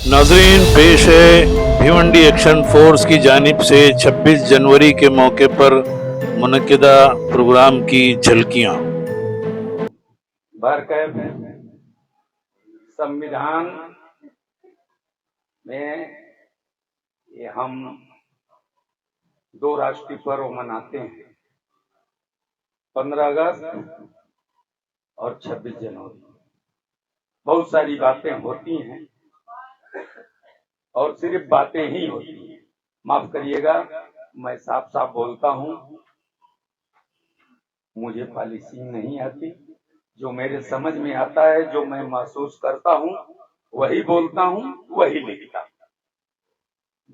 नाजरीन, पेश है भिवंडी एक्शन फोर्स की जानिब से 26 जनवरी के मौके पर मुनक्किदा प्रोग्राम की झलकियां। बरकैफ संविधान में ये हम दो राष्ट्रीय पर्व मनाते हैं, 15 अगस्त और 26 जनवरी। बहुत सारी बातें होती हैं और सिर्फ बातें ही होती हैं। माफ करिएगा, मैं साफ साफ बोलता हूँ, मुझे पॉलिसी नहीं आती। जो मेरे समझ में आता है, जो मैं महसूस करता हूँ, वही बोलता हूँ, वही लिखता हूँ,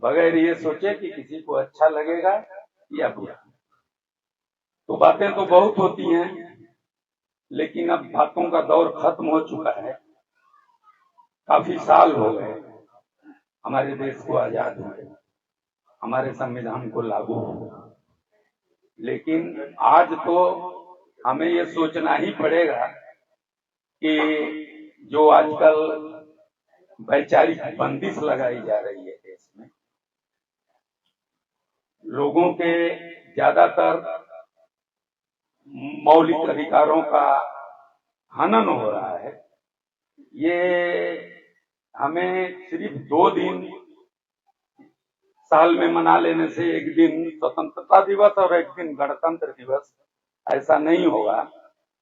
बगैर ये सोचे कि किसी को अच्छा लगेगा या बुरा। तो बातें तो बहुत होती हैं, लेकिन अब बातों का दौर खत्म हो चुका है। काफी साल हो गए हमारे देश को आजाद हुए, हमारे संविधान को लागू हुआ, लेकिन आज तो हमें ये सोचना ही पड़ेगा कि जो आजकल वैचारिक बंदिश लगाई जा रही है देश में, लोगों के ज्यादातर मौलिक अधिकारों का हनन हो रहा है। ये हमें सिर्फ 2 दिन साल में मना लेने से, एक दिन स्वतंत्रता दिवस और एक दिन गणतंत्र दिवस, ऐसा नहीं होगा।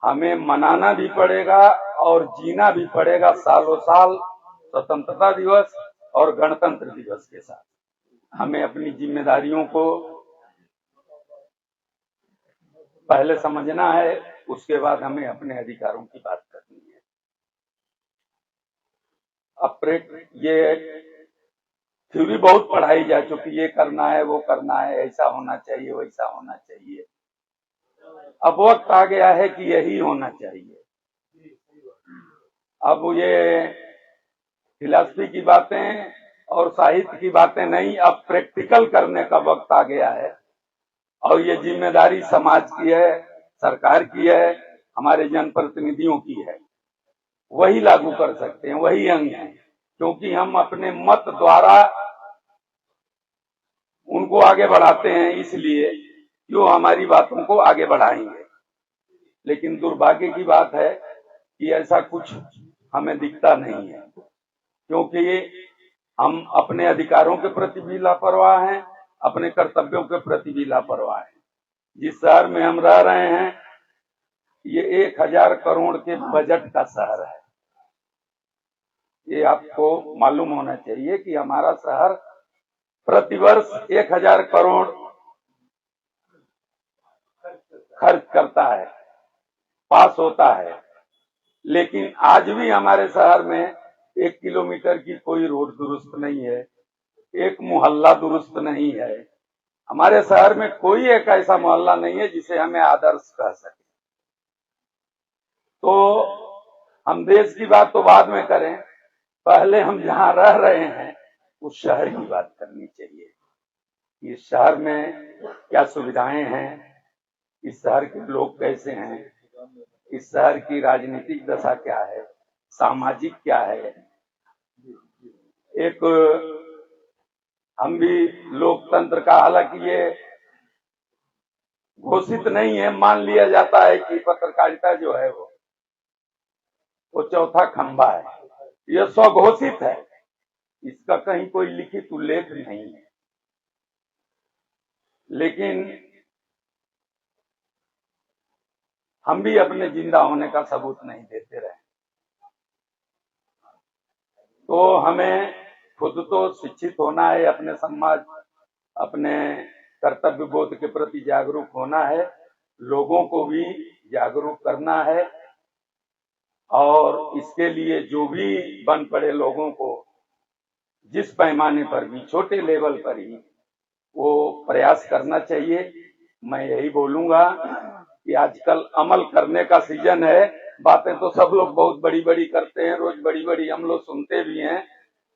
हमें मनाना भी पड़ेगा और जीना भी पड़ेगा सालों साल स्वतंत्रता दिवस और गणतंत्र दिवस के साथ। हमें अपनी जिम्मेदारियों को पहले समझना है, उसके बाद हमें अपने अधिकारों की बात करनी है। अब ये थ्योरी बहुत पढ़ाई जा चुकी, ये करना है, वो करना है, ऐसा होना चाहिए, वैसा होना चाहिए। अब वक्त आ गया है कि यही होना चाहिए। अब ये फिलॉसफी की बातें और साहित्य की बातें नहीं, अब प्रैक्टिकल करने का वक्त आ गया है। और ये जिम्मेदारी समाज की है, सरकार की है, हमारे जनप्रतिनिधियों की है। वही लागू कर सकते हैं, वही अंग है, क्योंकि हम अपने मत द्वारा उनको आगे बढ़ाते हैं, इसलिए जो हमारी बातों को आगे बढ़ाएंगे। लेकिन दुर्भाग्य की बात है कि ऐसा कुछ हमें दिखता नहीं है, क्योंकि हम अपने अधिकारों के प्रति भी लापरवाह हैं, अपने कर्तव्यों के प्रति भी लापरवाह हैं। जिस शहर में हम रह रहे हैं, ये 1000 करोड़ के बजट का शहर है। ये आपको मालूम होना चाहिए कि हमारा शहर प्रतिवर्ष 1000 करोड़ खर्च करता है, पास होता है। लेकिन आज भी हमारे शहर में 1 किलोमीटर की कोई रोड दुरुस्त नहीं है, एक मोहल्ला दुरुस्त नहीं है। हमारे शहर में कोई एक ऐसा मोहल्ला नहीं है जिसे हमें आदर्श कह सके। तो हम देश की बात तो बाद में करें, पहले हम जहां रह रहे हैं उस शहर की बात करनी चाहिए। इस शहर में क्या सुविधाएं हैं, इस शहर के लोग कैसे हैं, इस शहर की राजनीतिक दशा क्या है, सामाजिक क्या है। एक हम भी लोकतंत्र का, हालांकि ये घोषित नहीं है, मान लिया जाता है कि पत्रकारिता जो है वो चौथा खंबा है, यह स्वघोषित है, इसका कहीं कोई लिखित उल्लेख नहीं है। लेकिन हम भी अपने जिंदा होने का सबूत नहीं देते रहे। तो हमें खुद तो शिक्षित होना है, अपने समाज, अपने कर्तव्य बोध के प्रति जागरूक होना है, लोगों को भी जागरूक करना है। और इसके लिए जो भी बन पड़े लोगों को, जिस पैमाने पर भी, छोटे लेवल पर ही वो प्रयास करना चाहिए। मैं यही बोलूंगा कि आजकल अमल करने का सीजन है। बातें तो सब लोग बहुत बड़ी बड़ी करते हैं, रोज बड़ी बड़ी हम लोग सुनते भी हैं,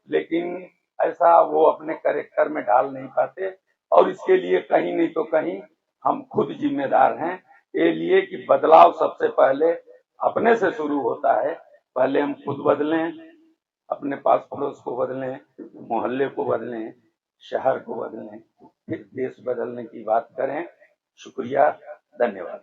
लेकिन ऐसा वो अपने कैरेक्टर में डाल नहीं पाते। और इसके लिए कहीं नहीं तो कहीं हम खुद जिम्मेदार हैं। ये लिए कि बदलाव सबसे पहले अपने से शुरू होता है। पहले हम खुद बदलें, अपने पास पड़ोस को बदलें, मोहल्ले को बदलें, शहर को बदलें, फिर देश बदलने की बात करें। शुक्रिया, धन्यवाद।